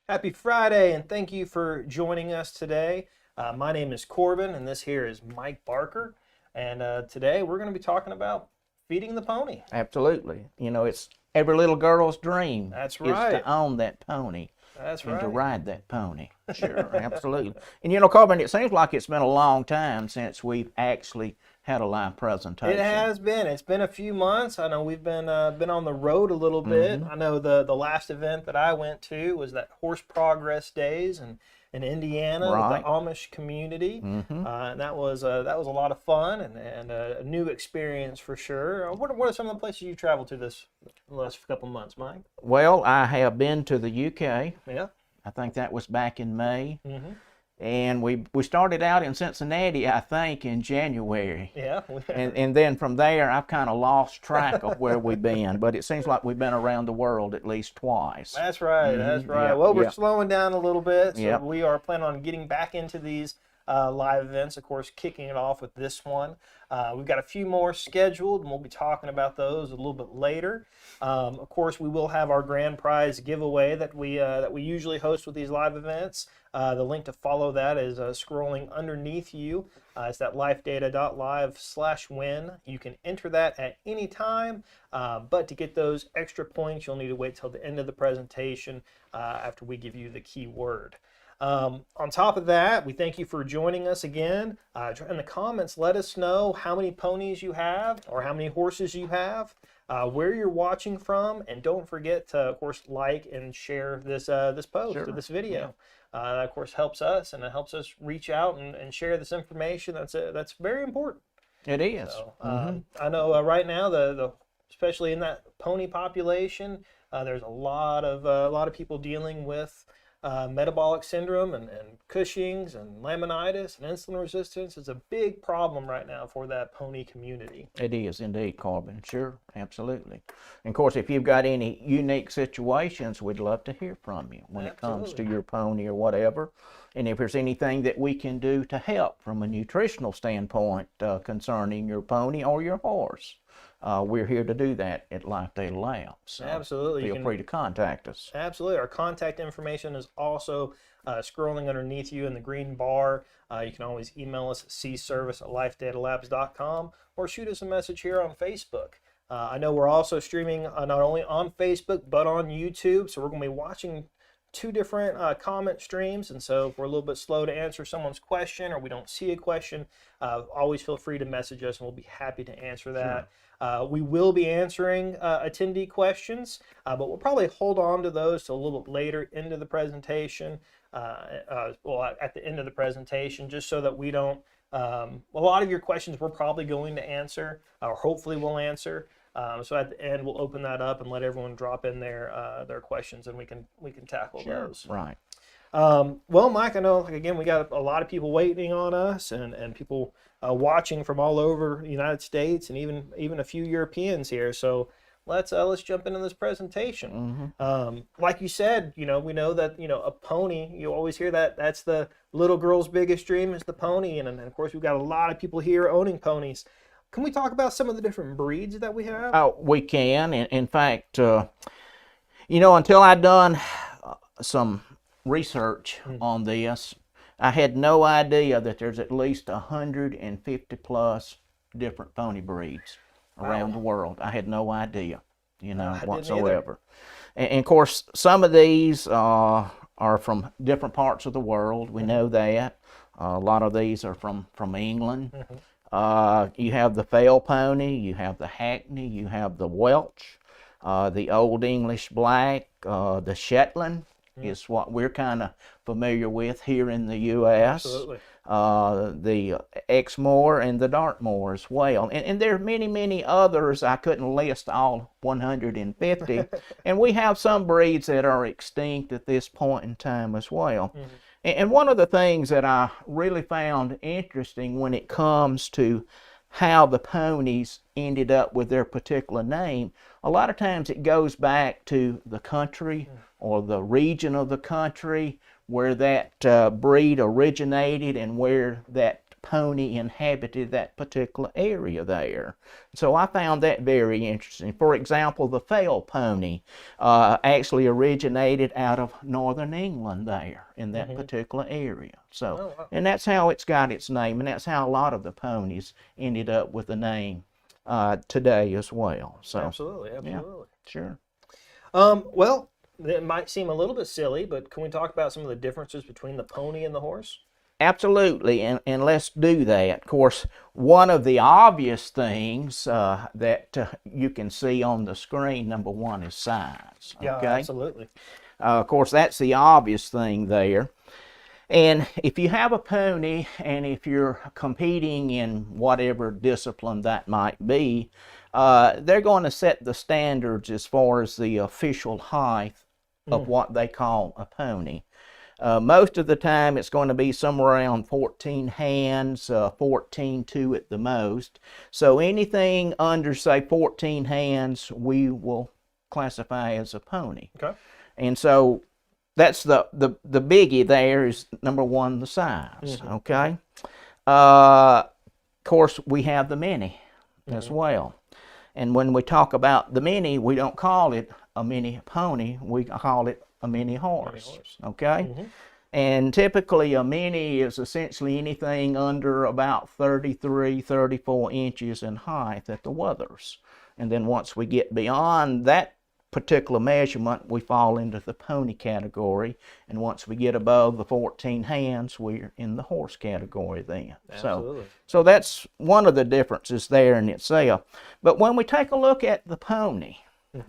Happy Friday, and thank you for joining us today. My name is Corbin, and this here is Mike Barker. And today we're going to be talking about feeding the pony. Absolutely. You know, it's every little girl's dream. That's Is right. to own that pony. That's and right. to ride that pony. Sure, absolutely. And you know, Corbin, it seems like it's been a long time since we've actually had a live presentation. It has been. It's been a few months. I know we've been on the road a little bit. I know the last event that I went to was that Horse Progress Days in Indiana with the Amish community. And that was a lot of fun and a new experience for sure. What are some of the places you traveled to this last couple months, Mike? Well, I have been to the UK. Yeah. I think that was back in May. And we started out in Cincinnati, I think, in January. Yeah. and then from there, I've kind of lost track of where we've been. But it seems like we've been around the world at least twice. That's right. That's right. Yep, well, we're slowing down a little bit. So Yep. we are planning on getting back into these live events, of course, kicking it off with this one. We've got a few more scheduled, and we'll be talking about those a little bit later. Of course, we will have our grand prize giveaway that we usually host with these live events. The link to follow that is scrolling underneath you. It's that lifedata.live/win. You can enter that at any time, but to get those extra points, you'll need to wait till the end of the presentation after we give you the keyword. On top of that, we thank you for joining us again. In the comments, let us know how many ponies you have or how many horses you have, where you're watching from, and don't forget to, of course, like and share this post or this video. That, of course, helps us, and it helps us reach out and share this information. That's very important. It is. So, I know right now, especially in that pony population, there's a lot of people dealing with metabolic syndrome and Cushing's and Laminitis and insulin resistance. Is a big problem right now for that pony community. It is indeed, Corbin. Sure, absolutely. And of course, if you've got any unique situations, we'd love to hear from you when it comes to your pony or whatever. And if there's anything that we can do to help from a nutritional standpoint concerning your pony or your horse, we're here to do that at Life Data Labs. So absolutely. Feel free to contact us. Absolutely. Our contact information is also scrolling underneath you in the green bar. You can always email us at cservice@lifedatalabs.com or shoot us a message here on Facebook. I know we're also streaming not only on Facebook but on YouTube, so we're going to be watching two different comment streams, and so if we're a little bit slow to answer someone's question or we don't see a question, always feel free to message us and we'll be happy to answer that. Sure. We will be answering attendee questions, but we'll probably hold on to those till a little bit later into the presentation, at the end of the presentation, just so that we don't, a lot of your questions we're probably going to answer, or hopefully we'll answer. So at the end, we'll open that up and let everyone drop in their questions, and we can tackle those. Right. Well, Mike, I know again we got a lot of people waiting on us, and people watching from all over the United States, and even a few Europeans here. So let's jump into this presentation. Like you said, we know that a pony. You always hear that's the little girl's biggest dream is the pony, and of course we've got a lot of people here owning ponies. Can we talk about some of the different breeds that we have? Oh, we can. In fact, until I'd done some research on this, I had no idea that there's at least 150 plus different pony breeds around the world. I had no idea, whatsoever. And of course, some of these are from different parts of the world. We know that. A lot of these are from England. You have the Fell pony, you have the Hackney, you have the Welsh, the Old English Black, the Shetland is what we're kind of familiar with here in the U.S. Absolutely. The Exmoor and the Dartmoor as well. And there are many, many others. I couldn't list all 150. And we have some breeds that are extinct at this point in time as well. And one of the things that I really found interesting when it comes to how the ponies ended up with their particular name, a lot of times it goes back to the country or the region of the country where that breed originated and where that pony inhabited that particular area there. So I found that very interesting. For example, the Fell pony actually originated out of northern England there in that particular area. So, and that's how it's got its name, and that's how a lot of the ponies ended up with the name today as well. So Absolutely. yeah, sure. Well, it might seem a little bit silly, but can we talk about some of the differences between the pony and the horse? Absolutely, and let's do that. Of course, one of the obvious things that you can see on the screen, number one, is size. Yeah, Okay? absolutely. Of course, that's the obvious thing there. And if you have a pony, and if you're competing in whatever discipline that might be, they're going to set the standards as far as the official height of what they call a pony. Most of the time it's going to be somewhere around 14 hands, 14.2 at the most. So anything under, say, 14 hands, we will classify as a pony. Okay. And so that's the biggie there is, number one, the size. Okay. Of course, we have the mini as well. And when we talk about the mini, we don't call it a mini pony, we call it a mini horse. Okay. And typically a mini is essentially anything under about 33, 34 inches in height at the withers. And then once we get beyond that particular measurement, we fall into the pony category. And once we get above the 14 hands, we're in the horse category then. Absolutely. So that's one of the differences there in itself. But when we take a look at the pony,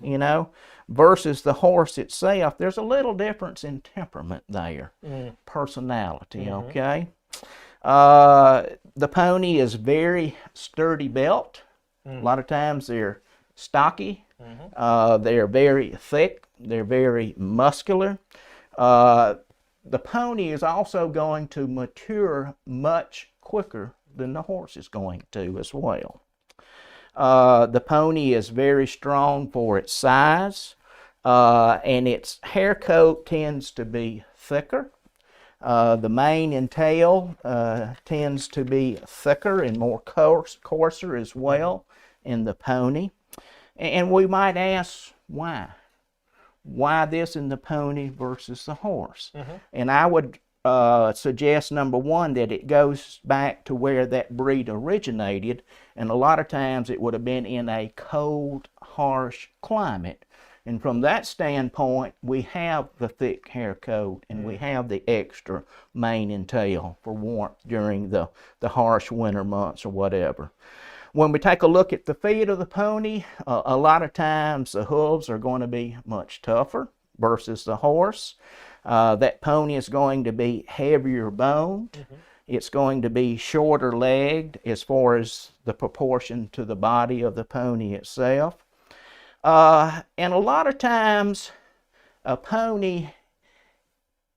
you know, versus the horse itself, there's a little difference in temperament there, personality, okay? The pony is very sturdy built. A lot of times they're stocky. They're very thick. They're very muscular. The pony is also going to mature much quicker than the horse is going to as well. The pony is very strong for its size, and its hair coat tends to be thicker. The mane and tail tends to be thicker and more coarser as well in the pony. And we might ask, why? Why this in the pony versus the horse? And I would suggest, number one, that it goes back to where that breed originated, and a lot of times it would have been in a cold, harsh climate. And from that standpoint, we have the thick hair coat and we have the extra mane and tail for warmth during the harsh winter months or whatever. When we take a look at the feet of the pony, a lot of times the hooves are going to be much tougher versus the horse. That pony is going to be heavier boned. It's going to be shorter legged as far as the proportion to the body of the pony itself. And a lot of times a pony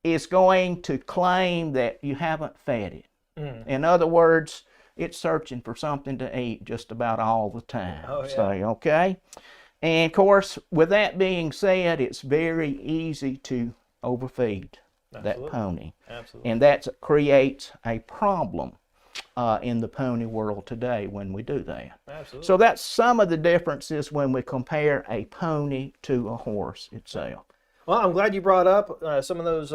is going to claim that you haven't fed it. In other words, it's searching for something to eat just about all the time. Say, okay? And of course, with that being said, it's very easy to overfeed that pony. And that creates a problem in the pony world today when we do that. So that's some of the differences when we compare a pony to a horse itself. Well, I'm glad you brought up some of those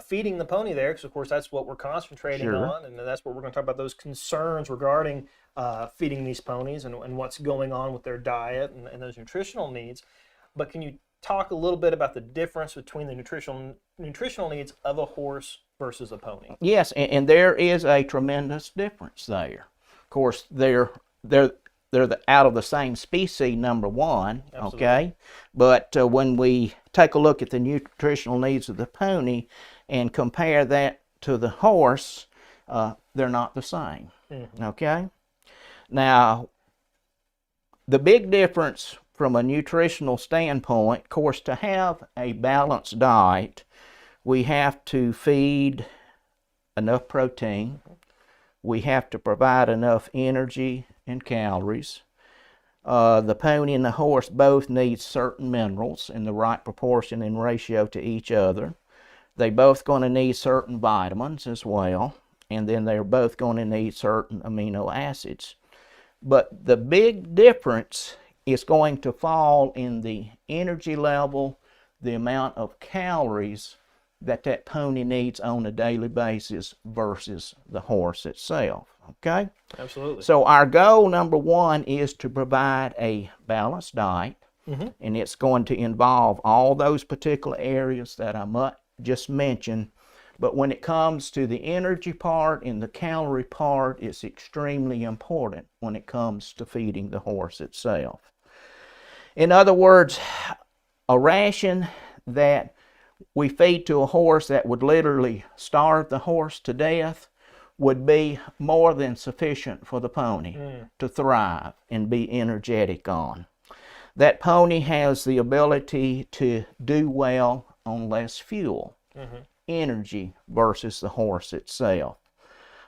feeding the pony there, because of course that's what we're concentrating on, and that's what we're going to talk about, those concerns regarding feeding these ponies and what's going on with their diet and those nutritional needs. But can you talk a little bit about the difference between the nutritional needs of a horse versus a pony? Yes, and there is a tremendous difference there. Of course, they're out of the same species, number one, okay? But when we take a look at the nutritional needs of the pony and compare that to the horse, they're not the same, okay? Now, the big difference from a nutritional standpoint, of course, to have a balanced diet, we have to feed enough protein, we have to provide enough energy and calories. The pony and the horse both need certain minerals in the right proportion and ratio to each other. They both going to need certain vitamins as well, and then they're both going to need certain amino acids. But the big difference is going to fall in the energy level, the amount of calories that pony needs on a daily basis versus the horse itself. Okay? Absolutely. So our goal, number one, is to provide a balanced diet, and it's going to involve all those particular areas that I just mentioned. But when it comes to the energy part and the calorie part, it's extremely important when it comes to feeding the horse itself. In other words, a ration that we feed to a horse that would literally starve the horse to death would be more than sufficient for the pony to thrive and be energetic on. That pony has the ability to do well on less fuel, energy versus the horse itself.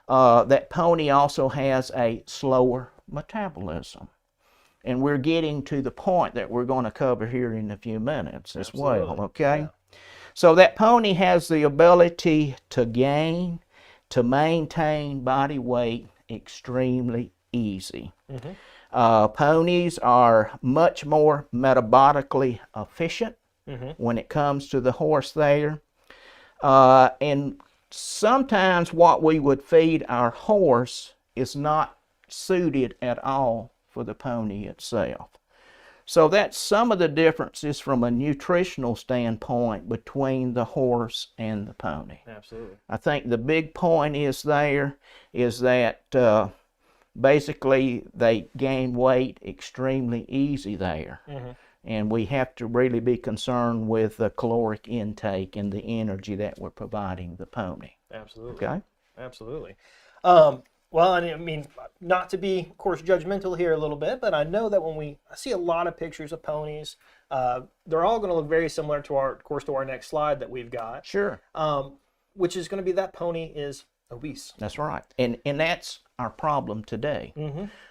That pony also has a slower metabolism. And we're getting to the point that we're going to cover here in a few minutes as well, okay? Yeah. So that pony has the ability to gain, to maintain body weight extremely easy. Ponies are much more metabolically efficient when it comes to the horse there. And sometimes what we would feed our horse is not suited at all for the pony itself. So that's some of the differences from a nutritional standpoint between the horse and the pony. Absolutely. I think the big point is that basically they gain weight extremely easy there. And we have to really be concerned with the caloric intake and the energy that we're providing the pony. Absolutely. Okay? Absolutely. Well, I mean, not to be, of course, judgmental here a little bit, but I know that when I see a lot of pictures of ponies, they're all going to look very similar to our next slide that we've got. Sure. Which is going to be that pony is obese. That's right. And that's our problem today.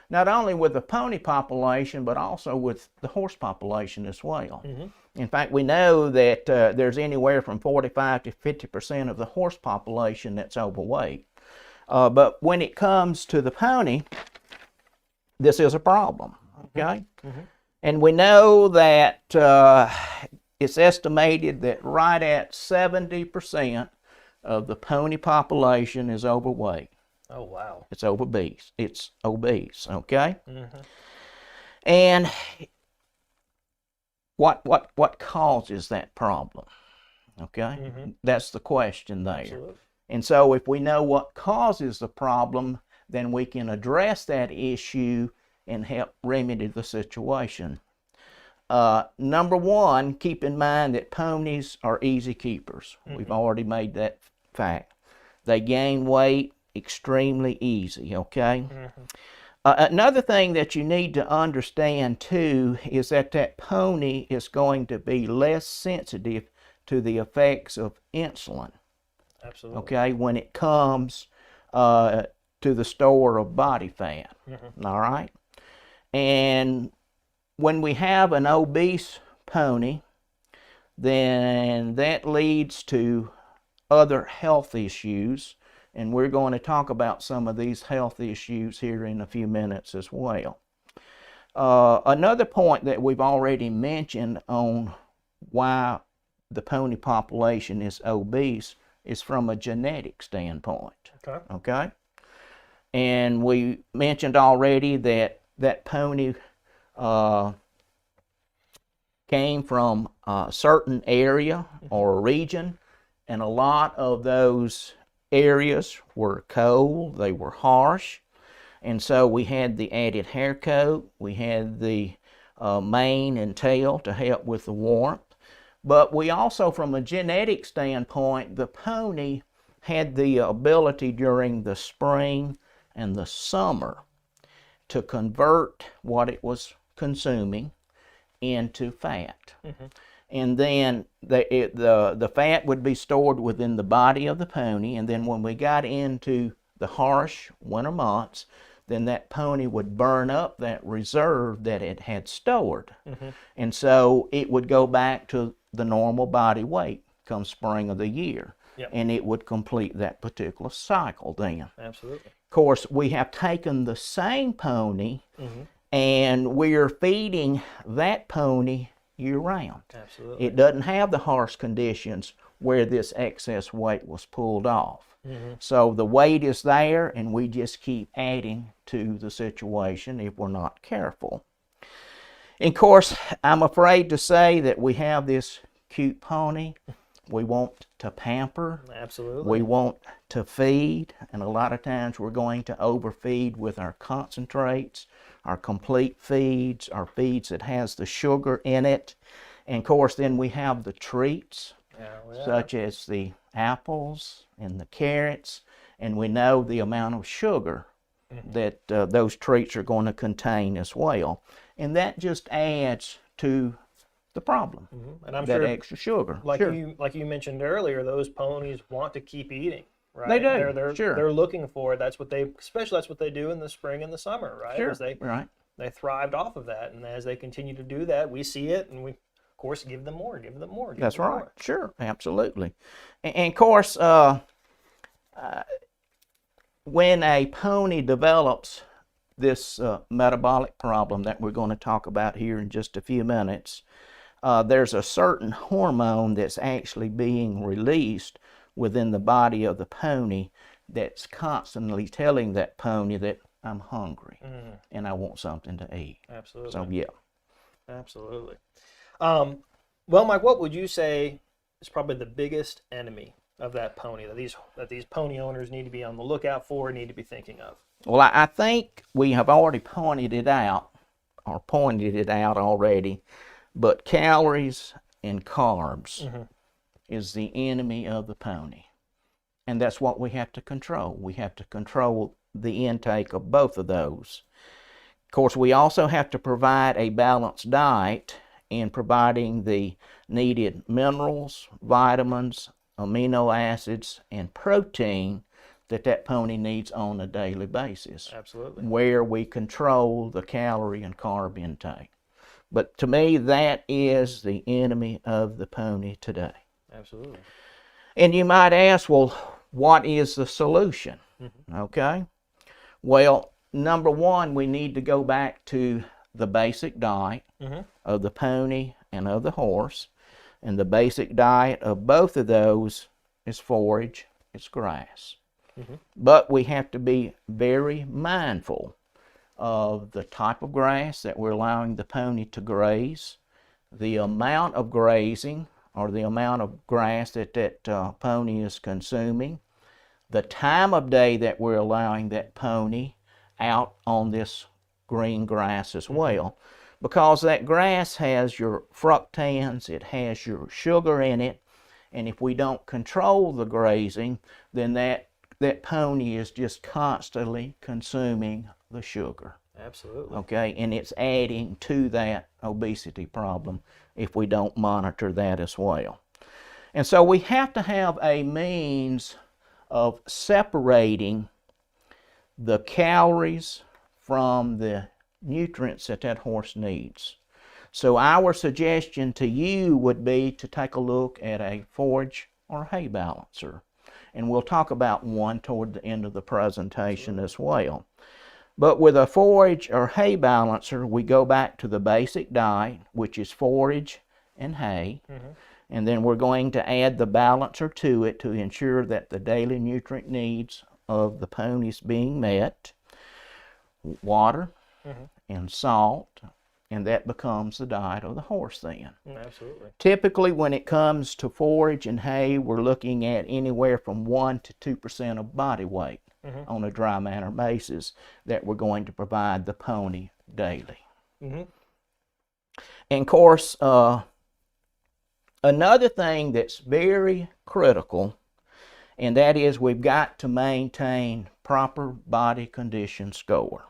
Not only with the pony population, but also with the horse population as well. In fact, we know that there's anywhere from 45 to 50% of the horse population that's overweight. But when it comes to the pony, this is a problem, okay? And we know that it's estimated that right at 70% of the pony population is overweight. Oh, wow. It's obese. It's obese, okay? And what causes that problem, okay? That's the question there. Absolutely. And so if we know what causes the problem, then we can address that issue and help remedy the situation. Number one, keep in mind that ponies are easy keepers. We've already made that fact. They gain weight extremely easy, okay? Another thing that you need to understand too is that pony is going to be less sensitive to the effects of insulin. Absolutely. Okay, when it comes to the store of body fat. All right? And when we have an obese pony, then that leads to other health issues. And we're going to talk about some of these health issues here in a few minutes as well. Another point that we've already mentioned on why the pony population is obese is from a genetic standpoint. Okay? And we mentioned already that pony came from a certain area or a region, and a lot of those areas were cold, they were harsh, and so we had the added hair coat, we had the mane and tail to help with the warmth. But we also, from a genetic standpoint, the pony had the ability during the spring and the summer to convert what it was consuming into fat. And then the fat would be stored within the body of the pony, and then when we got into the harsh winter months, then that pony would burn up that reserve that it had stored. And so it would go back to the normal body weight come spring of the year. Yep. And it would complete that particular cycle then. Absolutely. Of course, we have taken the same pony and we're feeding that pony year round. Absolutely. It doesn't have the harsh conditions where this excess weight was pulled off. So the weight is there, and we just keep adding to the situation if we're not careful. And of course, I'm afraid to say that we have this cute pony. We want to pamper. Absolutely. We want to feed, and a lot of times we're going to overfeed with our concentrates, our complete feeds, our feeds that has the sugar in it. And of course, then we have the treats, such as the apples and the carrots, and we know the amount of sugar that those treats are going to contain as well. And that just adds to the problem, and I'm that sure extra sugar. Like you mentioned earlier, those ponies want to keep eating, right? They do. They're looking for it. That's what they do in the spring and the summer, right? Sure. They thrived off of that, and as they continue to do that, we see it, and we, of course, give them more. That's right. More. Sure, absolutely. And of course, when a pony develops this metabolic problem that we're going to talk about here in just a few minutes, there's a certain hormone that's actually being released within the body of the pony that's constantly telling that pony that I'm hungry and I want something to eat. Absolutely. So, yeah. Absolutely. Well, Mike, what would you say is probably the biggest enemy of that pony that these pony owners need to be on the lookout for, need to be thinking of? Well, I think we have already pointed it out already, but calories and carbs is the enemy of the pony. And that's what we have to control. We have to control the intake of both of those. Of course, we also have to provide a balanced diet in providing the needed minerals, vitamins, amino acids, and protein that pony needs on a daily basis. Absolutely. Where we control the calorie and carb intake. But to me, that is the enemy of the pony today. Absolutely. And you might ask, well, what is the solution? Okay. Well, number one, we need to go back to the basic diet of the pony and of the horse. And the basic diet of both of those is forage, it's grass. But we have to be very mindful of the type of grass that we're allowing the pony to graze, the amount of grazing or the amount of grass that pony is consuming, the time of day that we're allowing that pony out on this green grass as well, because that grass has your fructans, it has your sugar in it, and if we don't control the grazing, then that pony is just constantly consuming the sugar. Absolutely. Okay, and it's adding to that obesity problem if we don't monitor that as well. And so we have to have a means of separating the calories from the nutrients that horse needs. So our suggestion to you would be to take a look at a forage or hay balancer. And we'll talk about one toward the end of the presentation as well. But with a forage or hay balancer, we go back to the basic diet, which is forage and hay. And then we're going to add the balancer to it to ensure that the daily nutrient needs of the ponies being met. Water and salt, and that becomes the diet of the horse then. Absolutely. Typically, when it comes to forage and hay, we're looking at anywhere from 1 to 2% of body weight on a dry matter basis that we're going to provide the pony daily. And of course, another thing that's very critical, and that is we've got to maintain proper body condition score.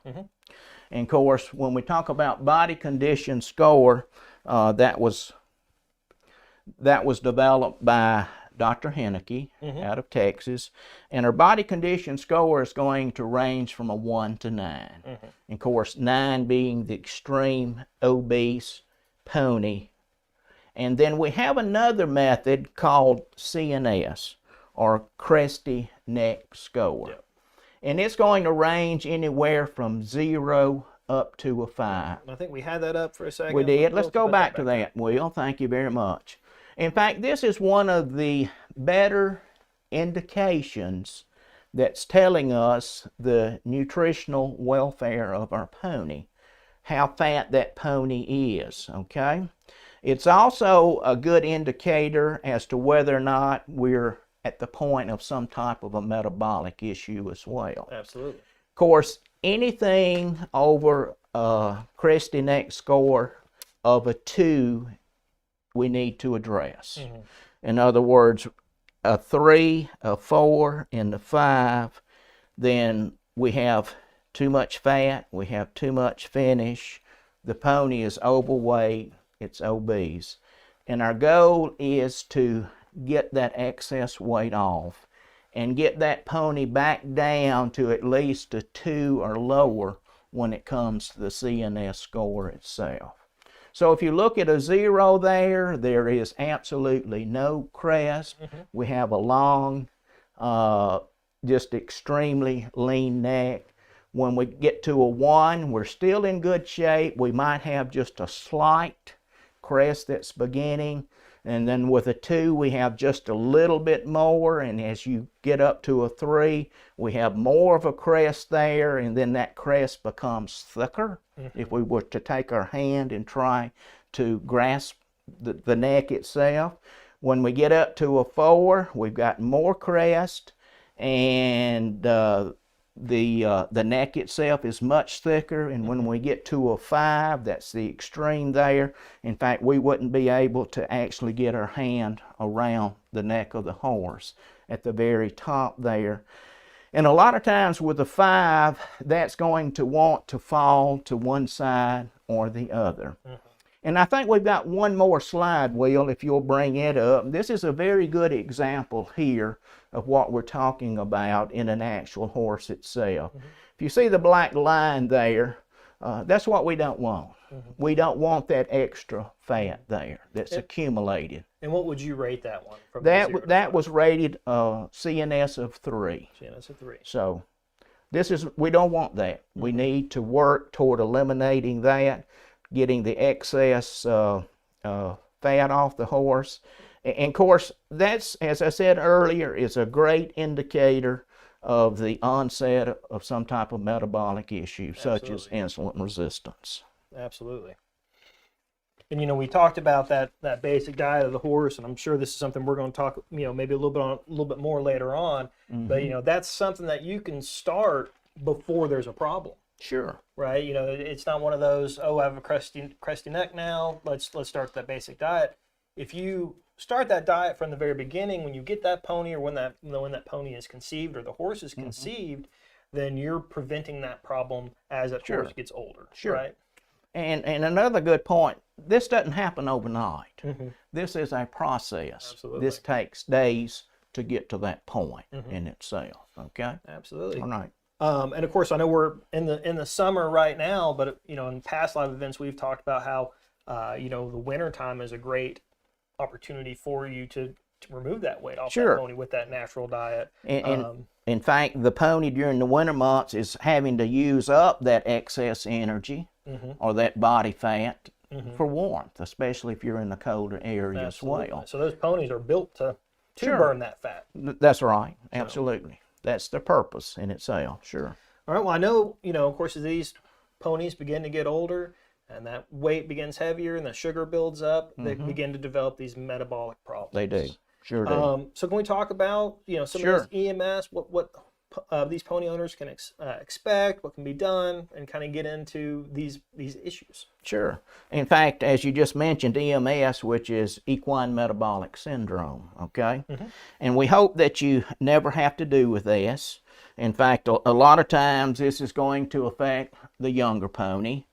And of course, when we talk about body condition score, that was developed by Dr. Henneke out of Texas, and our body condition score is going to range from a 1 to 9. And of course, 9 being the extreme obese pony, And then we have another method called CNS, or Cresty Neck Score. Yep. And it's going to range anywhere from 0 up to a 5. I think we had that up for a second. We did. Let's go back to that, Will. Thank you very much. In fact, this is one of the better indications that's telling us the nutritional welfare of our pony, how fat that pony is, okay? It's also a good indicator as to whether or not we're at the point of some type of a metabolic issue as well. Absolutely. Of course, anything over a Cresty Neck Score of a 2, we need to address. In other words, a 3, a 4, and a 5, then we have too much fat, we have too much finish, the pony is overweight, it's obese. And our goal is to get that excess weight off and get that pony back down to at least a 2 or lower when it comes to the CNS score itself. So if you look at a 0 there, there is absolutely no crest. We have a long, just extremely lean neck. When we get to a 1, we're still in good shape. We might have just a slight crest that's beginning. And then with a 2, we have just a little bit more. And as you get up to a 3, we have more of a crest there. And then that crest becomes thicker. If we were to take our hand and try to grasp the neck itself. When we get up to a 4, we've got more crest. And the neck itself is much thicker, and when we get to a 5, that's the extreme there. In fact, we wouldn't be able to actually get our hand around the neck of the horse at the very top there. And a lot of times with a 5, that's going to want to fall to one side or the other. And I think we've got one more slide, Will, if you'll bring it up. This is a very good example here of what we're talking about in an actual horse itself. If you see the black line there, that's what we don't want. We don't want that extra fat there that's accumulated. And what would you rate that one? From That was rated CNS of 3. CNS of 3. So we don't want that. We need to work toward eliminating that, getting the excess fat off the horse. And of course, that's, as I said earlier, is a great indicator of the onset of some type of metabolic issue, such as insulin resistance. Absolutely. And we talked about that basic diet of the horse, and I'm sure this is something we're going to talk, maybe a little bit more later on. But that's something that you can start before there's a problem. Sure. Right. It's not one of those, oh, I have a crusty neck now. Let's start that basic diet. If you start that diet from the very beginning, when you get that pony, or when that pony is conceived or the horse is conceived, then you're preventing that problem as that horse gets older. Sure. Right. And another good point, this doesn't happen overnight. This is a process. Absolutely. This takes days to get to that point in itself. Okay. Absolutely. All right. And of course, I know we're in the summer right now, but in past live events we've talked about how the winter time is a great opportunity for you to remove that weight off that pony with that natural diet. And in fact, the pony during the winter months is having to use up that excess energy or that body fat for warmth, especially if you're in the colder area as well. So those ponies are built to burn that fat. That's right. Absolutely. That's the purpose in itself. Sure. All right. Well, I know, of course, as these ponies begin to get older and that weight begins heavier and the sugar builds up, they begin to develop these metabolic problems. They do. Sure do. So can we talk about, some of this EMS, what these pony owners can expect, what can be done, and kind of get into these issues? Sure. In fact, as you just mentioned, EMS, which is Equine Metabolic Syndrome, okay? And we hope that you never have to do with this. In fact, a lot of times this is going to affect the younger pony,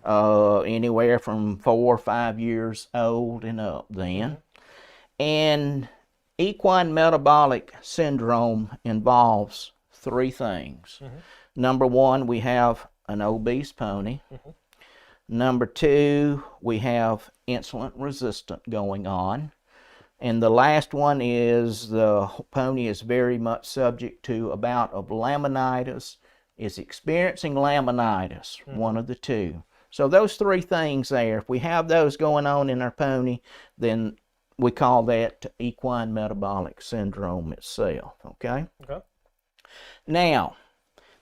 anywhere from 4 or 5 years old and up then. And Equine Metabolic Syndrome involves 3 things. Number 1, we have an obese pony. Number 2, we have insulin resistant going on. And the last one is the pony is very much subject to a bout of laminitis, is experiencing laminitis, one of the two. So those 3 things there, if we have those going on in our pony, then we call that equine metabolic syndrome itself, okay? Okay. Now,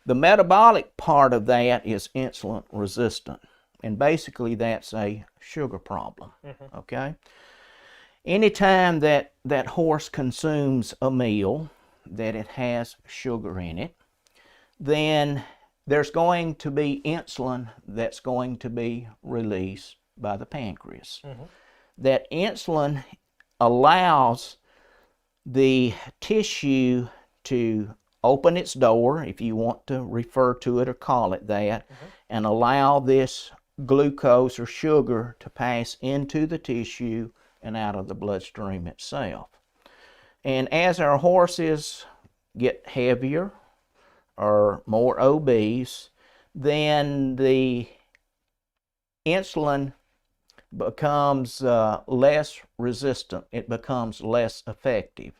the metabolic part of that is insulin resistant. And basically that's a sugar problem, okay? Anytime that horse consumes a meal that it has sugar in it, then there's going to be insulin that's going to be released by the pancreas. That insulin allows the tissue to open its door, if you want to refer to it or call it that, and allow this glucose or sugar to pass into the tissue and out of the bloodstream itself. And as our horses get heavier or more obese, then the insulin becomes less resistant. It becomes less effective.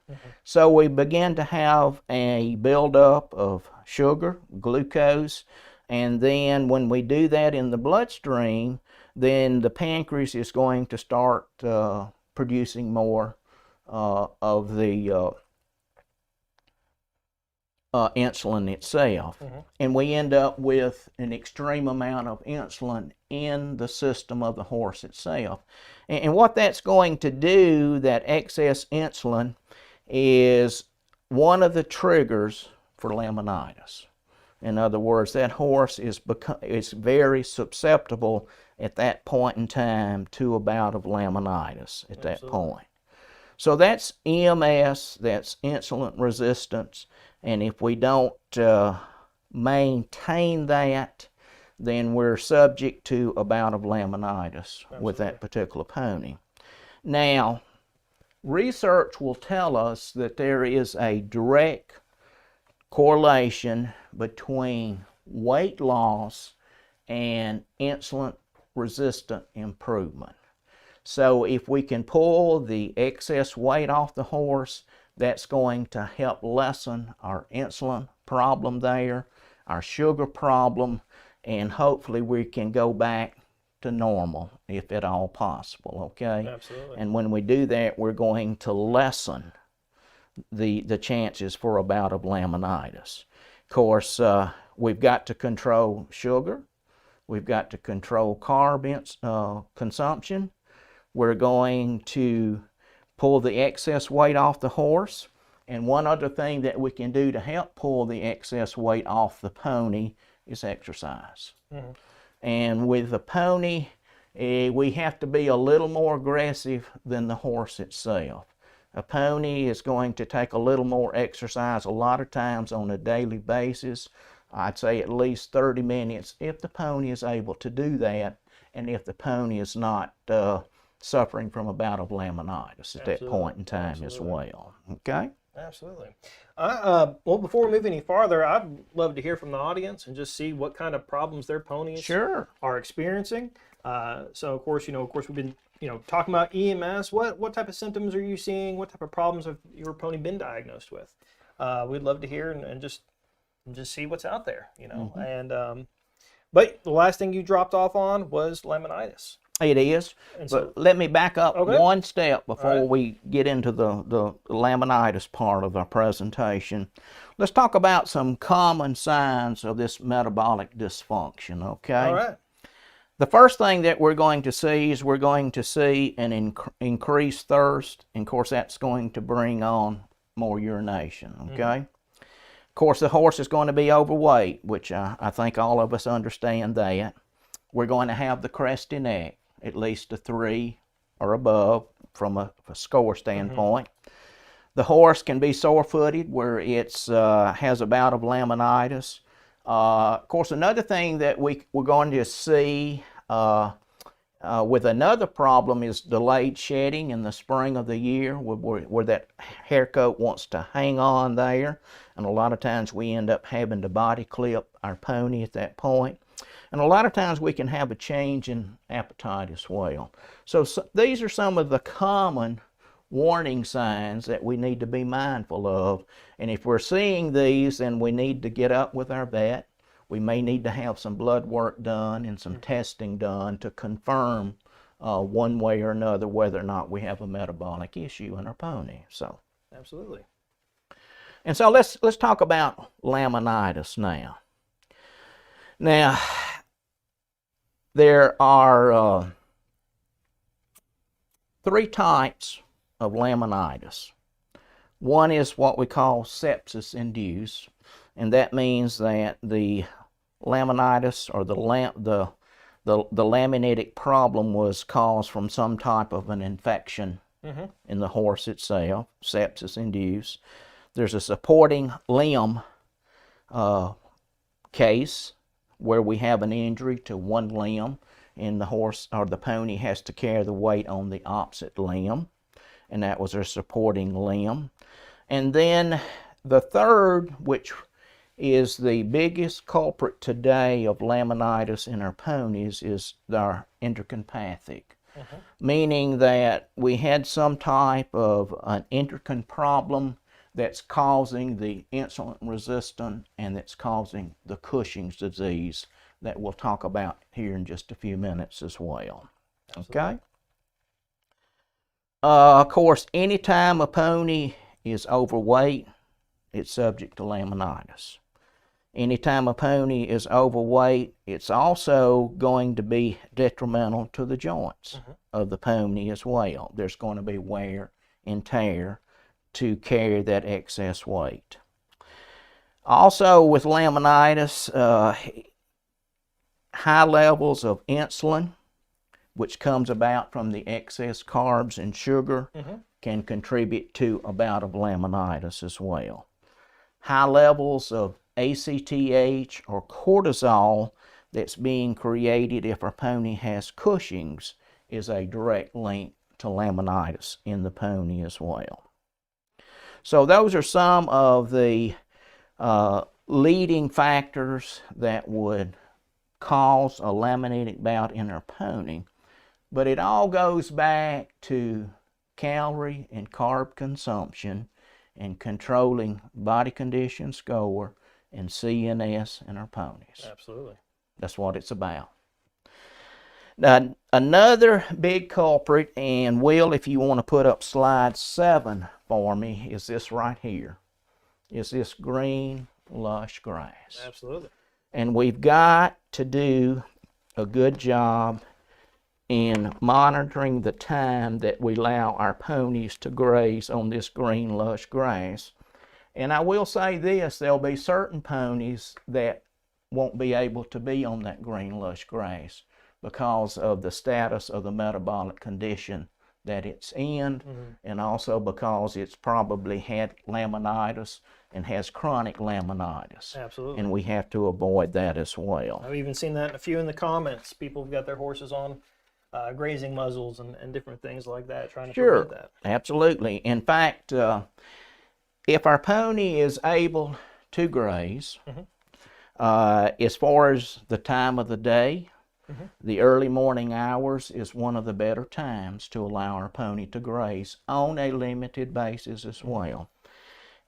So we begin to have a buildup of sugar, glucose, and then when we do that in the bloodstream, then the pancreas is going to start producing more of the insulin itself. And we end up with an extreme amount of insulin in the system of the horse itself. And what that's going to do, that excess insulin, is one of the triggers for laminitis. In other words, that horse is very susceptible at that point in time to a bout of laminitis at that point. So that's EMS, that's insulin resistance, and if we don't maintain that, then we're subject to a bout of laminitis with that particular pony. Now, research will tell us that there is a direct correlation between weight loss and insulin resistant improvement. So if we can pull the excess weight off the horse, that's going to help lessen our insulin problem there, our sugar problem, and hopefully we can go back to normal if at all possible, okay? Absolutely. And when we do that, we're going to lessen the chances for a bout of laminitis. Of course, we've got to control sugar. We've got to control carb consumption. We're going to pull the excess weight off the horse. And one other thing that we can do to help pull the excess weight off the pony is exercise. And with the pony, we have to be a little more aggressive than the horse itself. A pony is going to take a little more exercise a lot of times on a daily basis. I'd say at least 30 minutes if the pony is able to do that, and if the pony is not suffering from a bout of laminitis at that point in time as well. Okay? Absolutely. Well, before we move any farther, I'd love to hear from the audience and just see what kind of problems their ponies are experiencing. So, of course, we've been talking about EMS. What type of symptoms are you seeing? What type of problems have your pony been diagnosed with? We'd love to hear and just see what's out there, And but the last thing you dropped off on was laminitis. It is, but let me back up one step before we get into the laminitis part of our presentation. Let's talk about some common signs of this metabolic dysfunction, okay? All right. The first thing that we're going to see is we're going to see an increased thirst, and of course that's going to bring on more urination, okay? Of course, the horse is going to be overweight, which I think all of us understand that. We're going to have the crusty neck, at least a 3 or above from a score standpoint. The horse can be sore-footed where it has a bout of laminitis. Of course, another thing that we're going to see with another problem is delayed shedding in the spring of the year where that hair coat wants to hang on there. And a lot of times we end up having to body clip our pony at that point. And a lot of times we can have a change in appetite as well. So these are some of the common warning signs that we need to be mindful of. And if we're seeing these, then we need to get up with our vet. We may need to have some blood work done and some testing done to confirm one way or another whether or not we have a metabolic issue in our pony. So absolutely. And so let's talk about laminitis now. Now, there are 3 types of laminitis. One is what we call sepsis-induced, and that means that the laminitis or the laminitic problem was caused from some type of an infection in the horse itself, sepsis-induced. There's a supporting limb case where we have an injury to one limb and the horse or the pony has to carry the weight on the opposite limb, and that was their supporting limb. And then the third, which is the biggest culprit today of laminitis in our ponies, is our endocrinopathic, meaning that we had some type of an endocrine problem that's causing the insulin resistant and that's causing the Cushing's disease that we'll talk about here in just a few minutes as well. Absolutely. Okay? Of course, anytime a pony is overweight, it's subject to laminitis. Anytime a pony is overweight, it's also going to be detrimental to the joints of the pony as well. There's going to be wear and tear to carry that excess weight. Also with laminitis, high levels of insulin, which comes about from the excess carbs and sugar, can contribute to a bout of laminitis as well. High levels of ACTH or cortisol that's being created if our pony has Cushing's is a direct link to laminitis in the pony as well. So those are some of the leading factors that would cause a laminitic bout in our pony, but it all goes back to calorie and carb consumption and controlling body condition score and CNS in our ponies. Absolutely. That's what it's about. Now, another big culprit, and Will, if you want to put up slide 7 for me, is this right here. Is this green, lush grass. Absolutely. And we've got to do a good job in monitoring the time that we allow our ponies to graze on this green, lush grass. And I will say this, there'll be certain ponies that won't be able to be on that green, lush grass because of the status of the metabolic condition that it's in, and also because it's probably had laminitis and has chronic laminitis. Absolutely. And we have to avoid that as well. I've even seen that in a few in the comments. People have got their horses on grazing muzzles and different things like that, trying to prevent that. Absolutely. In fact, if our pony is able to graze, as far as the time of the day, the early morning hours is one of the better times to allow our pony to graze on a limited basis as well.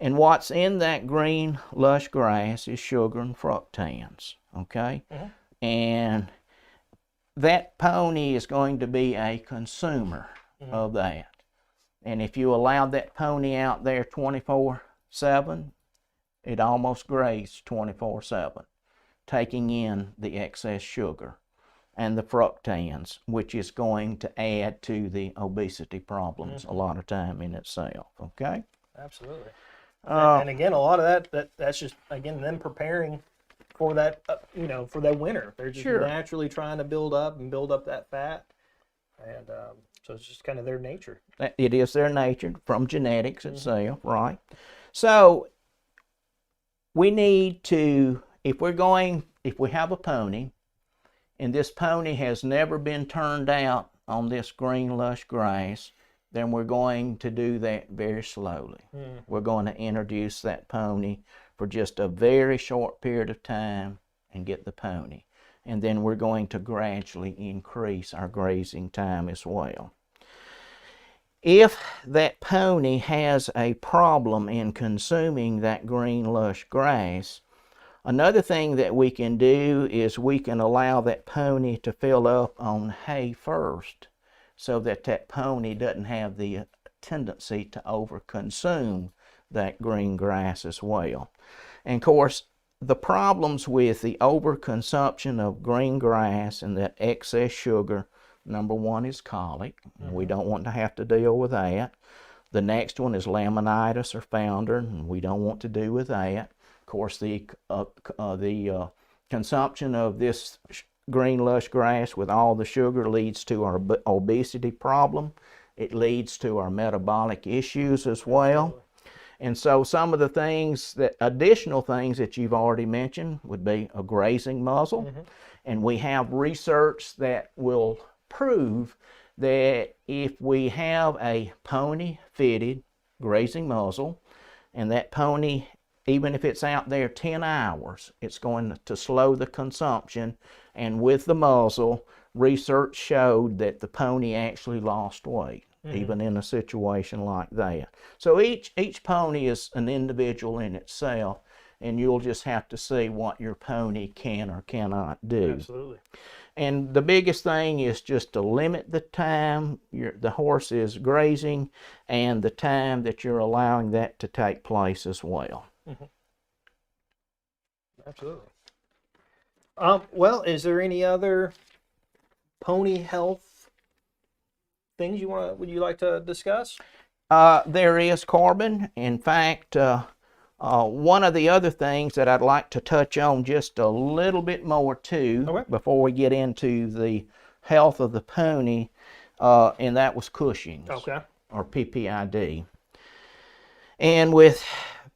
And what's in that green, lush grass is sugar and fructans, okay? And that pony is going to be a consumer of that. And if you allow that pony out there 24/7, it almost grazes 24/7, taking in the excess sugar and the fructans, which is going to add to the obesity problems a lot of time in itself, okay? Absolutely. And again, a lot of that's just, again, them preparing for that, for that winter. They're just naturally trying to build up that fat. And so it's just kind of their nature. It is their nature from genetics itself, right? So we need to, if we have a pony, and this pony has never been turned out on this green, lush grass, then we're going to do that very slowly. We're going to introduce that pony for just a very short period of time and get the pony. and then we're going to gradually increase our grazing time as well. If that pony has a problem in consuming that green lush grass, another thing that we can do is we can allow that pony to fill up on hay first, so that that pony doesn't have the tendency to overconsume that green grass as well. And of course, the problems with the overconsumption of green grass and that excess sugar, number one is colic. We don't want to have to deal with that. The next one is laminitis or founder, and we don't want to do with that. Of course, the consumption of this green lush grass with all the sugar leads to our obesity problem. It leads to our metabolic issues as well. And so some of the things that, additional things that you've already mentioned would be a grazing muzzle. And we have research that will prove that if we have a pony fitted grazing muzzle, and that pony, even if it's out there 10 hours, it's going to slow the consumption. And with the muzzle, research showed that the pony actually lost weight, even in a situation like that. So each pony is an individual in itself, and you'll just have to see what your pony can or cannot do. Absolutely. And the biggest thing is just to limit the time the horse is grazing and the time that you're allowing that to take place as well. Absolutely. Well, is there any other pony health things would you like to discuss? There is, Corbin. In fact, one of the other things that I'd like to touch on just a little bit more too, before we get into the health of the pony, and that was Cushing's, or PPID. And with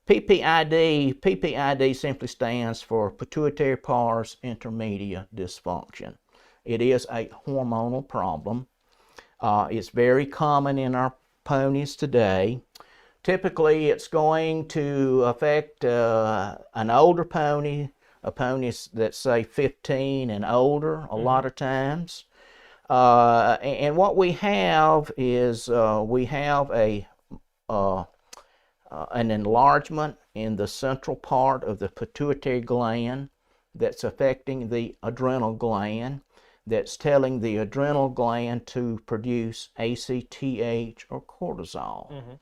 PPID simply stands for pituitary pars intermedia dysfunction. It is a hormonal problem. It's very common in our ponies today. Typically, it's going to affect an older pony, a pony that's say 15 and older a lot of times. And what we have is we have an enlargement in the central part of the pituitary gland that's affecting the adrenal gland, that's telling the adrenal gland to produce ACTH or cortisol.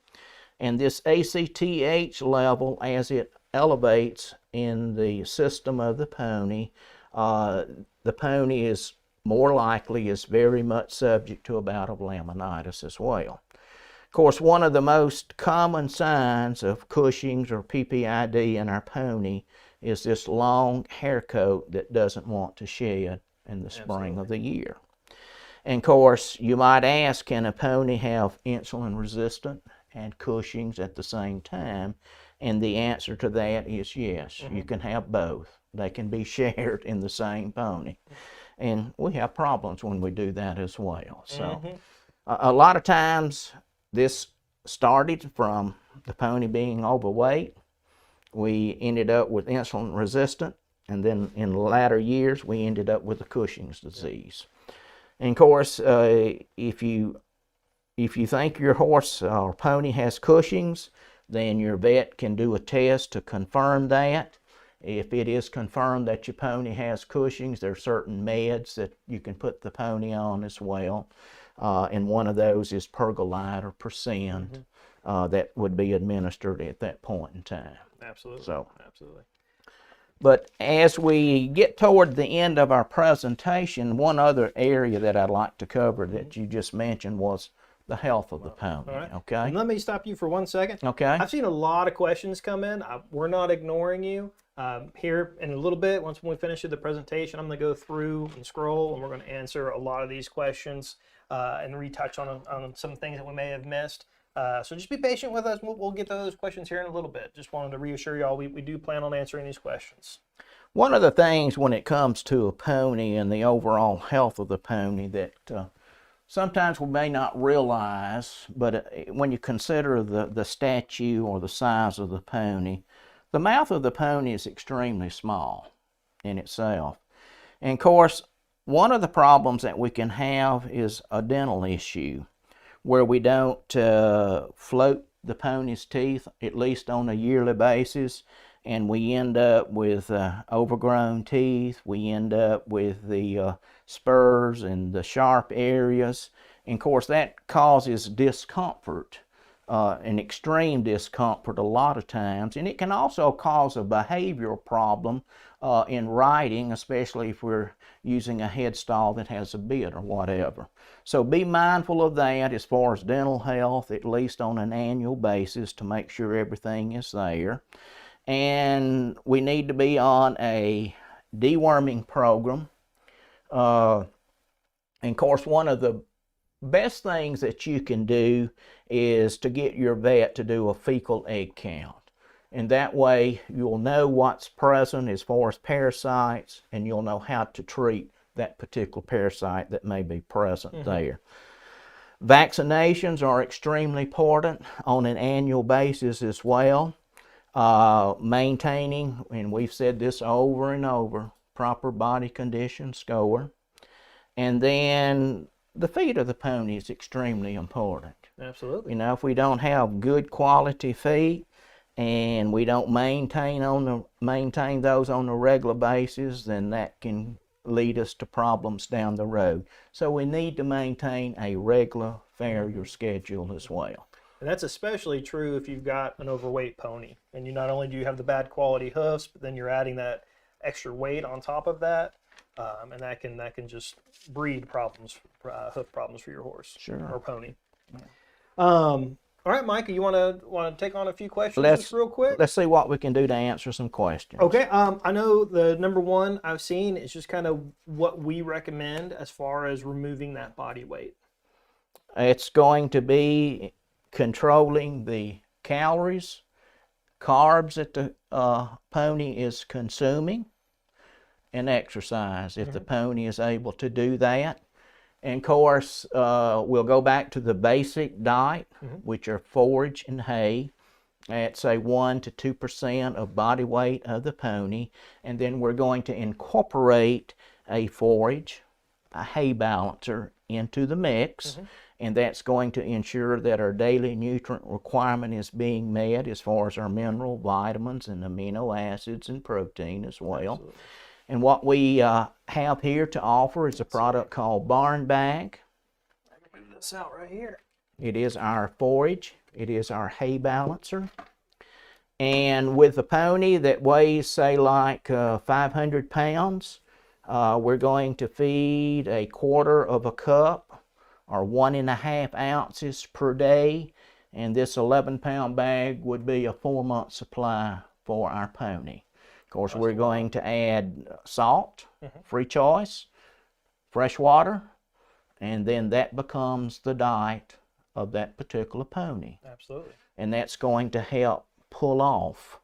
And this ACTH level, as it elevates in the system of the pony is more likely is very much subject to a bout of laminitis as well. Of course, one of the most common signs of Cushing's or PPID in our pony is this long hair coat that doesn't want to shed in the spring of the year. And of course, you might ask, can a pony have insulin resistant and Cushing's at the same time? And the answer to that is yes, you can have both. They can be shared in the same pony. And we have problems when we do that as well. So a lot of times this started from the pony being overweight. We ended up with insulin resistant, and then in the latter years we ended up with the Cushing's disease. And of course, if you think your horse or pony has Cushing's, then your vet can do a test to confirm that. If it is confirmed that your pony has Cushing's, there are certain meds that you can put the pony on as well. And one of those is Pergolide or Percent that would be administered at that point in time. Absolutely. So, absolutely. But as we get toward the end of our presentation, one other area that I'd like to cover that you just mentioned was the health of the pony. All right. Okay. And let me stop you for 1 second. Okay. I've seen a lot of questions come in. We're not ignoring you. Here in a little bit, once we finish the presentation, I'm going to go through and scroll, and we're going to answer a lot of these questions and retouch on some things that we may have missed. So just be patient with us. We'll get to those questions here in a little bit. Just wanted to reassure y'all we do plan on answering these questions. One of the things when it comes to a pony and the overall health of the pony that sometimes we may not realize, but when you consider the statue or the size of the pony, the mouth of the pony is extremely small in itself. And of course, one of the problems that we can have is a dental issue where we don't float the pony's teeth, at least on a yearly basis, and we end up with overgrown teeth. We end up with the spurs and the sharp areas. And of course, that causes discomfort, an extreme discomfort a lot of times. And it can also cause a behavioral problem in riding, especially if we're using a head stall that has a bit or whatever. So be mindful of that as far as dental health, at least on an annual basis, to make sure everything is there. And we need to be on a deworming program. And of course, one of the best things that you can do is to get your vet to do a fecal egg count. And that way you'll know what's present as far as parasites, and you'll know how to treat that particular parasite that may be present there. Vaccinations are extremely important on an annual basis as well. Maintaining, and we've said this over and over, proper body condition score. And then the feed of the pony is extremely important. Absolutely. You know, if we don't have good quality feed and we don't maintain those on a regular basis, then that can lead us to problems down the road. So we need to maintain a regular farrier schedule as well. And that's especially true if you've got an overweight pony. And you not only do you have the bad quality hoofs, but then you're adding that extra weight on top of that. And that can just breed problems, hoof problems for your horse or pony. All right, Micah, you want to take on a few questions just real quick? Let's see what we can do to answer some questions. Okay. I know the number one I've seen is just kind of what we recommend as far as removing that body weight. It's going to be controlling the calories, carbs that the pony is consuming, and exercise if the pony is able to do that. And of course, we'll go back to the basic diet, which are forage and hay at say 1 to 2% of body weight of the pony. And then we're going to incorporate a forage, a hay balancer into the mix. And that's going to ensure that our daily nutrient requirement is being met as far as our mineral, vitamins, and amino acids and protein as well. Absolutely. And what we have here to offer is a product called Barn Bag. I can move this out right here. It is our forage. It is our hay balancer. And with a pony that weighs, say, like 500 pounds, we're going to feed a 1/4 cup or 1.5 ounces per day. And this 11-pound bag would be a 4-month supply for our pony. Of course, we're going to add salt, free choice, fresh water, and then that becomes the diet of that particular pony. Absolutely. And that's going to help pull off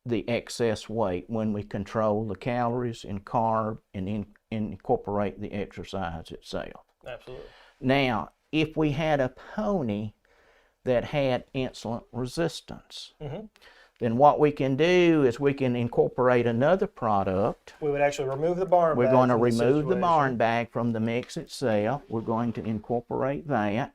the excess weight when we control the calories and carb and incorporate the exercise itself. Absolutely. Now, if we had a pony that had insulin resistance, then what we can do is we can incorporate another product. We would actually remove the barn bag. We're going to remove the barn bag from the mix itself. We're going to incorporate that.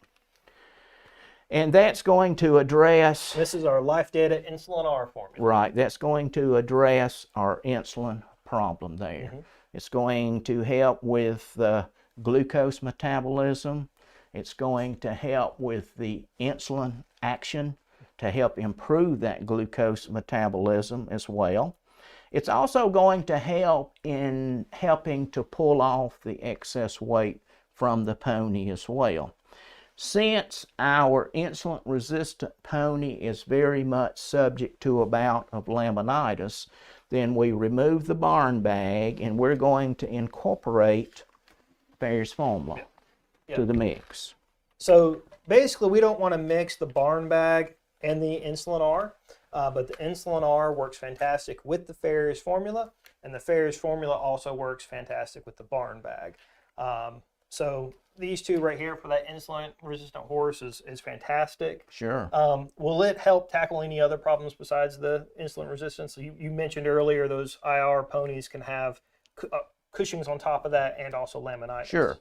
And that's going to address... This is our Life Data Insulin R formula. Right. That's going to address our insulin problem there. It's going to help with the glucose metabolism. It's going to help with the insulin action to help improve that glucose metabolism as well. It's also going to help in helping to pull off the excess weight from the pony as well. Since our insulin resistant pony is very much subject to a bout of laminitis, then we remove the barn bag and we're going to incorporate Farrier's formula to the mix. So basically we don't want to mix the barn bag and the Insulin R, but the Insulin R works fantastic with the Farrier's formula, and the Farrier's formula also works fantastic with the barn bag. So these two right here for that insulin resistant horse is fantastic. Sure. Will it help tackle any other problems besides the insulin resistance? So you mentioned earlier those IR ponies can have Cushing's on top of that, and also laminitis. Sure.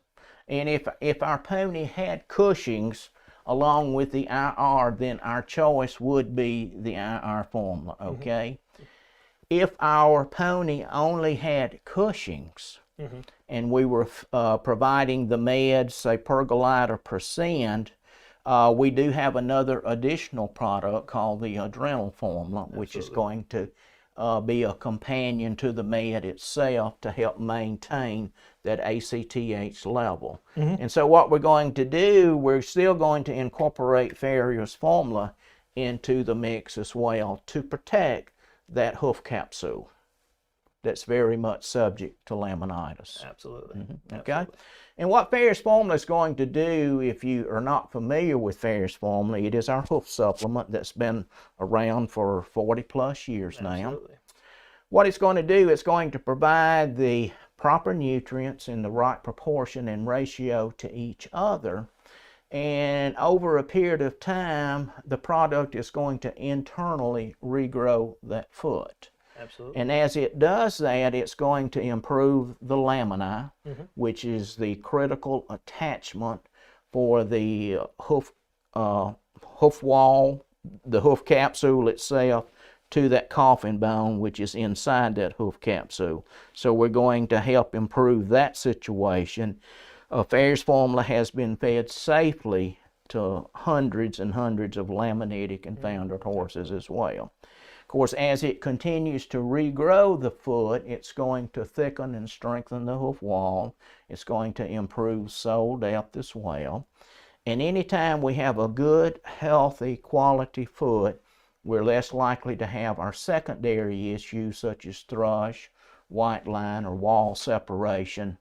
And if our pony had Cushing's along with the IR, then our choice would be the IR formula, okay? If our pony only had Cushing's and we were providing the meds, say Pergolide or Percent, we do have another additional product called the Adrenal formula, which is going to be a companion to the med itself to help maintain that ACTH level. And so what we're going to do, we're still going to incorporate Farrier's formula into the mix as well to protect that hoof capsule that's very much subject to laminitis. Absolutely. Okay? Absolutely. And what Farrier's formula is going to do, if you are not familiar with Farrier's formula, it is our hoof supplement that's been around for 40 plus years now. Absolutely. What it's going to do, it's going to provide the proper nutrients in the right proportion and ratio to each other. And over a period of time, the product is going to internally regrow that foot. Absolutely. And as it does that, it's going to improve the lamina, which is the critical attachment for the hoof wall, the hoof capsule itself, to that coffin bone, which is inside that hoof capsule. So we're going to help improve that situation. Farrier's formula has been fed safely to hundreds and hundreds of laminitic and foundered horses as well. Of course, as it continues to regrow the foot, it's going to thicken and strengthen the hoof wall. It's going to improve sole depth as well. And anytime we have a good, healthy, quality foot, we're less likely to have our secondary issues such as thrush, white line, or wall separation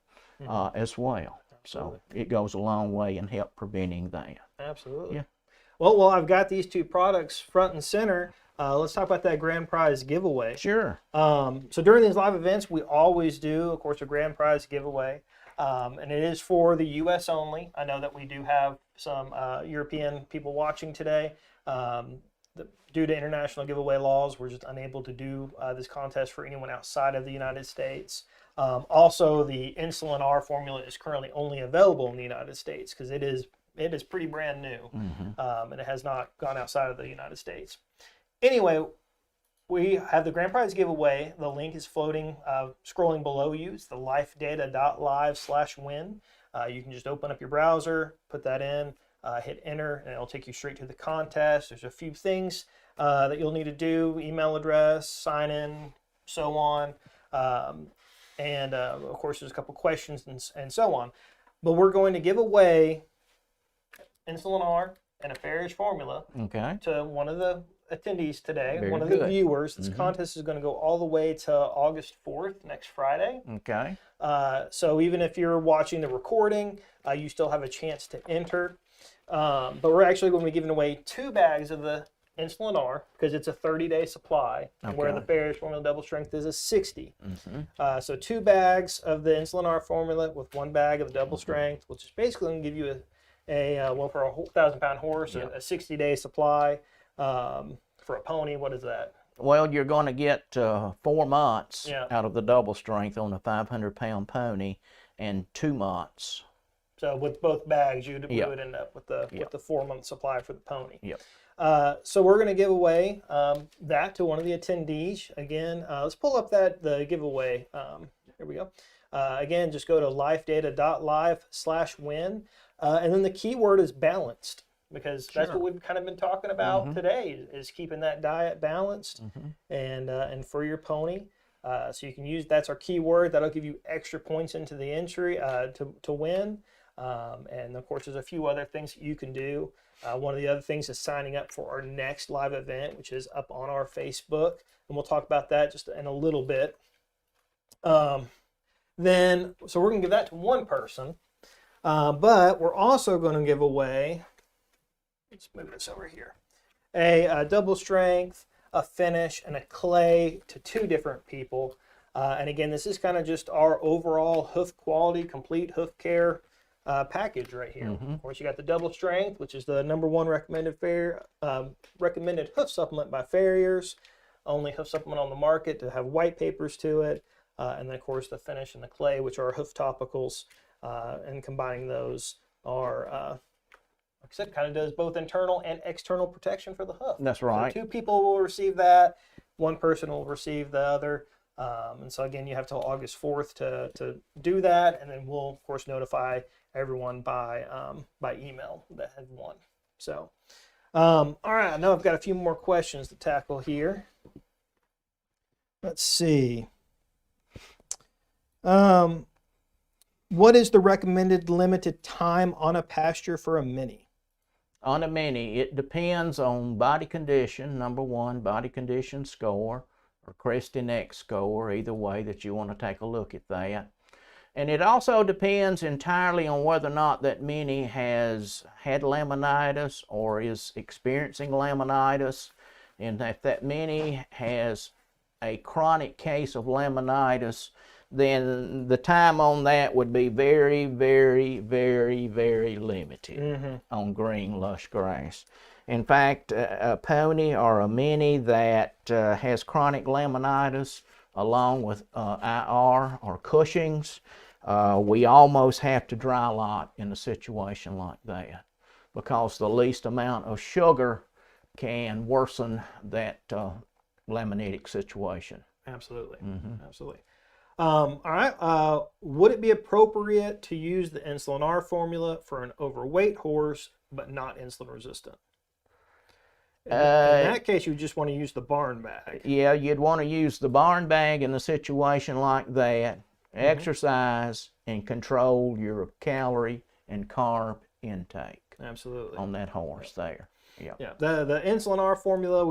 as well. So it goes a long way in help preventing that. Absolutely. Yeah. Well, I've got these two products front and center. Let's talk about that grand prize giveaway. Sure. So during these live events, we always do, of course, a grand prize giveaway. And it is for the U.S. only. I know that we do have some European people watching today. Due to international giveaway laws, we're just unable to do this contest for anyone outside of the United States. Also, the Insulin R formula is currently only available in the United States because it is pretty brand new, and it has not gone outside of the United States. Anyway, we have the grand prize giveaway. The link is floating, scrolling below you. It's the lifedata.live/win. You can just open up your browser, put that in, hit enter, and it'll take you straight to the contest. There's a few things that you'll need to do: email address, sign in, so on. And of course, there's a couple questions and so on. But we're going to give away Insulin R and a Farrier's formula to one of the attendees today, one of the viewers. This contest is going to go all the way to August 4th, next Friday. Okay. So even if you're watching the recording, you still have a chance to enter. But we're actually going to be giving away 2 bags of the Insulin R because it's a 30-day supply, and where the Farrier's formula double strength is a 60. So 2 bags of the Insulin R formula with 1 bag of the double strength, which is basically going to give you well, for a 1,000-pound horse, a 60-day supply. For a pony, what is that? Well, you're going to get 4 months out of the double strength on a 500-pound pony, and 2 months. So with both bags, you would end up with the 4-month supply for the pony. Yep. So we're going to give away that to one of the attendees. Again, let's pull up the giveaway. Here we go. Again, just go to lifedata.live/win, and then the keyword is balanced, because that's what we've kind of been talking about today, is keeping that diet balanced and for your pony. So you can use, that's our keyword. That'll give you extra points into the entry to win. And of course, there's a few other things that you can do. One of the other things is signing up for our next live event, which is up on our Facebook, and we'll talk about that just in a little bit. So we're going to give that to one person, but we're also going to give away, let's move this over here, a double strength, a finish, and a clay to 2 different people. And again, this is kind of just our overall hoof quality, complete hoof care package right here. Of course, you got the double strength, which is the #1 recommended hoof supplement by Farrier's, only hoof supplement on the market to have white papers to it. and then of course the finish and the clay, which are hoof topicals, and combining those are, like I said, kind of does both internal and external protection for the hoof. That's right. So 2 people will receive that, 1 person will receive the other. And so again, you have till August 4th to do that, and then we'll of course notify everyone by email that had won. So, all right, I know I've got a few more questions to tackle here. Let's see. What is the recommended limited time on a pasture for a mini? On a mini, it depends on body condition. Number 1, body condition score or cresty neck score, either way that you want to take a look at that. And it also depends entirely on whether or not that mini has had laminitis or is experiencing laminitis. And if that mini has a chronic case of laminitis, then the time on that would be very, very, very, very limited on green lush grass. In fact, a pony or a mini that has chronic laminitis along with IR or Cushing's, we almost have to dry lot in a situation like that, because the least amount of sugar can worsen that laminitic situation. Absolutely. Absolutely. All right. Would it be appropriate to use the Insulin R formula for an overweight horse but not insulin resistant? In that case, you just want to use the barn bag. Yeah, you'd want to use the barn bag in a situation like that. Exercise and control your calorie and carb intake. Absolutely. On that horse there. Yeah. Yeah. The Insulin R formula,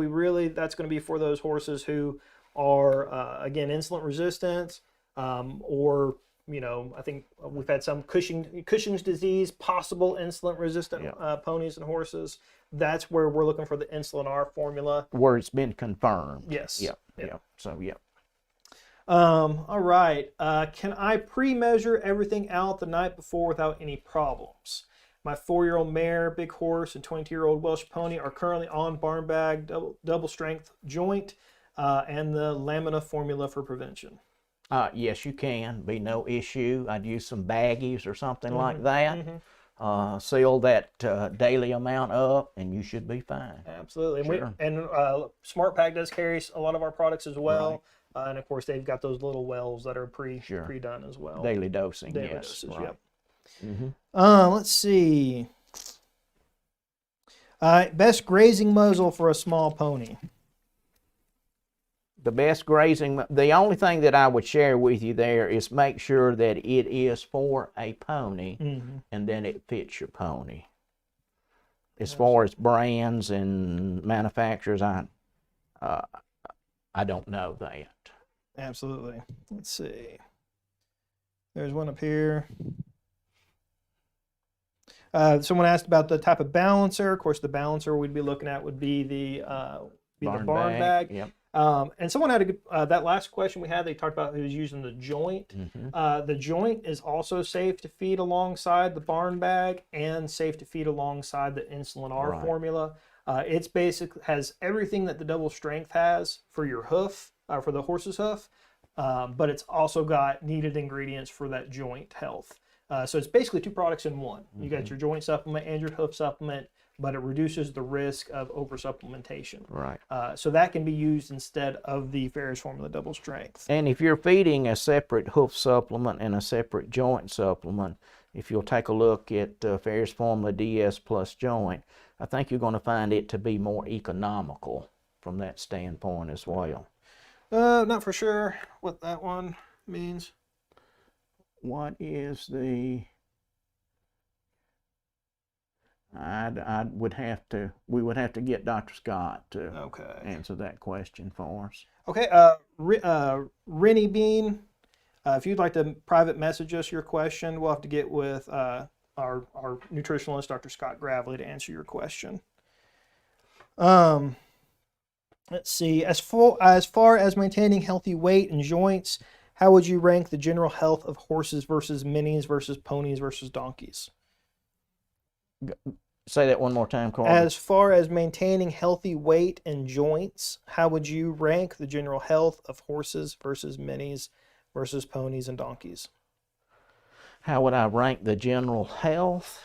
that's going to be for those horses who are again insulin resistant, or I think we've had some Cushing's disease, possible insulin resistant ponies and horses. That's where we're looking for the Insulin R formula. Where it's been confirmed. Yes. Yeah. So, yeah. All right. Can I pre-measure everything out the night before without any problems? My 4-year-old mare, big horse, and 22-year-old Welsh pony are currently on barn bag, double strength joint, and the Lamina formula for prevention. Yes, you can. Be no issue. I'd use some baggies or something like that. Seal that daily amount up, and you should be fine. Absolutely. Sure. And Smart Pack does carry a lot of our products as well. Right. And of course, they've got those little wells that are pre-done as well. Daily dosing. Daily yes. dosage, right. Yep. Let's see. Best grazing muzzle for a small pony. The best grazing, the only thing that I would share with you there is make sure that it is for a pony, and then it fits your pony. As far as brands and manufacturers, I don't know that. Absolutely. Let's see. There's one up here. Someone asked about the type of balancer. Of course, the balancer we'd be looking at would be the barn bag. Yep. And someone had a good, that last question we had, they talked about who was using the joint. The joint is also safe to feed alongside the barn bag and safe to feed alongside the Insulin R formula. It's basically has everything that the double strength has for your hoof, for the horse's hoof, but it's also got needed ingredients for that joint health. So it's basically 2 products in one. You got your joint supplement and your hoof supplement, but it reduces the risk of oversupplementation. Right. So that can be used instead of the Ferris Formula Double Strength. And if you're feeding a separate hoof supplement and a separate joint supplement, if you'll take a look at Ferris Formula DS Plus Joint, I think you're going to find it to be more economical from that standpoint as well. Not for sure what that one means. What is the... we would have to get Dr. Scott to answer that question for us. Okay, Rennie Bean, if you'd like to private message us your question, we'll have to get with our nutritionalist, Dr. Scott Gravely, to answer your question. Let's see, as far as maintaining healthy weight and joints, how would you rank the general health of horses versus minis versus ponies versus donkeys? Say that one more time, Carl. As far as maintaining healthy weight and joints, how would you rank the general health of horses versus minis versus ponies and donkeys? How would I rank the general health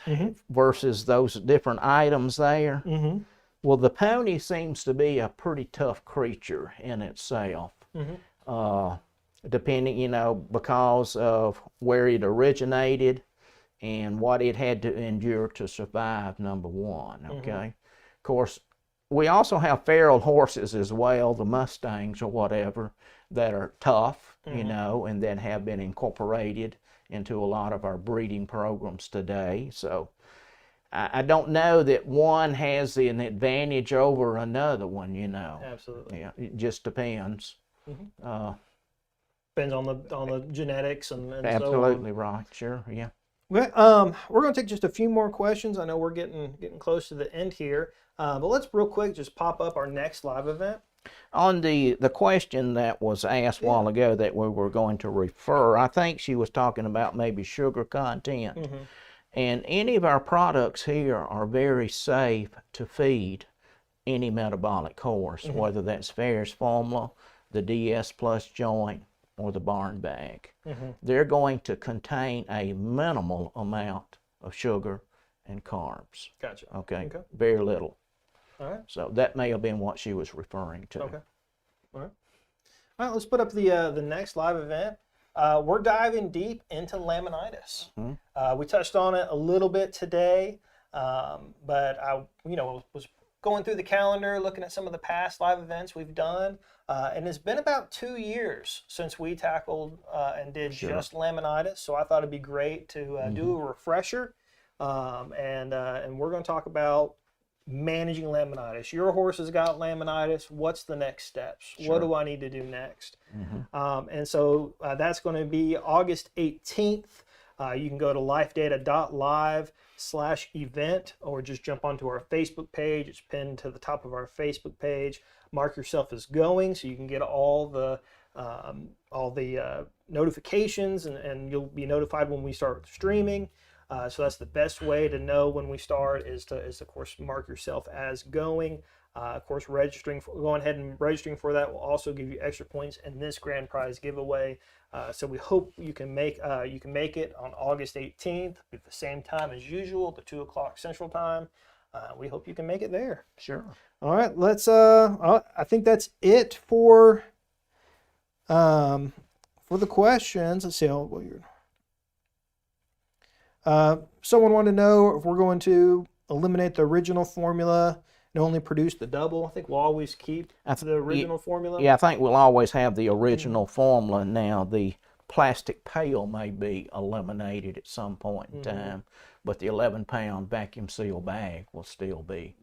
versus those different items there? Well, the pony seems to be a pretty tough creature in itself, depending, you know, because of where it originated and what it had to endure to survive, number one, okay? Of course, we also have feral horses as well, the Mustangs or whatever, that are tough, you know, and that have been incorporated into a lot of our breeding programs today. So I don't know that one has an advantage over another one, you know. Absolutely. Yeah, it just depends. Depends on the genetics and Absolutely so on. right. Sure. Yeah. Well, we're going to take just a few more questions. I know we're getting close to the end here, but let's real quick just pop up our next live event. On the question that was asked a while ago that we were going to refer, I think she was talking about maybe sugar content. And any of our products here are very safe to feed any metabolic horse, whether that's Ferris Formula, the DS Plus joint, or the barn bag. They're going to contain a minimal amount of sugar and carbs. Gotcha. Okay. Very little. All right. So that may have been what she was referring to. Okay. All right. All right. Let's put up the next live event. We're diving deep into laminitis. We touched on it a little bit today, but I, was going through the calendar, looking at some of the past live events we've done, and it's been about 2 years since we tackled and did just laminitis. So I thought it'd be great to do a refresher, and we're going to talk about managing laminitis. Your horse has got laminitis. What's the next steps? What do I need to do next? And so that's going to be August 18th. You can go to lifedata.live/event or just jump onto our Facebook page. It's pinned to the top of our Facebook page. Mark yourself as going so you can get all the notifications and you'll be notified when we start streaming. So that's the best way to know when we start is of course mark yourself as going. Of course, going ahead and registering for that will also give you extra points in this grand prize giveaway. So we hope you can make it on August 18th at the same time as usual, the 2 o'clock Central Time. We hope you can make it there. Sure. All right, let's. I think that's it for the questions. Let's see how what you're. Someone wanted to know if we're going to eliminate the original formula and only produce the double. I think we'll always keep the original formula. Yeah, I think we'll always have the original formula. Now, the plastic pail may be eliminated at some point in time, but the 11-pound vacuum seal bag will still be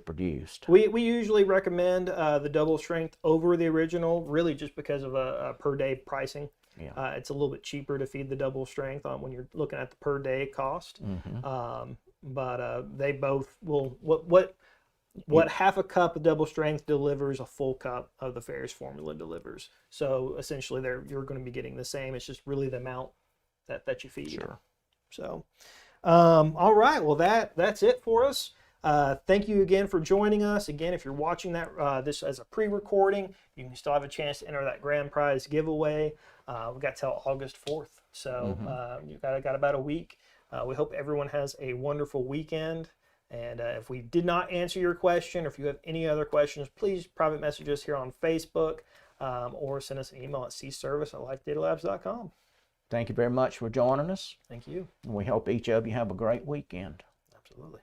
produced. We usually recommend the double strength over the original, really just because of a per day pricing. Yeah. It's a little bit cheaper to feed the double strength when you're looking at the per day cost. But they both will what half a cup of double strength delivers, a full cup of the Ferris formula delivers. So essentially you're going to be getting the same. It's just really the amount that you feed. Sure. So all right, well that's it for us. Thank you again for joining us. Again, if you're watching this as a pre-recording, you can still have a chance to enter that grand prize giveaway. We've got till August 4th, so you've got about a week. We hope everyone has a wonderful weekend. And if we did not answer your question, or if you have any other questions, please private message us here on Facebook or send us an email at cservice@lifedatalabs.com. Thank you very much for joining us. Thank you. And we hope each of you have a great weekend. Absolutely.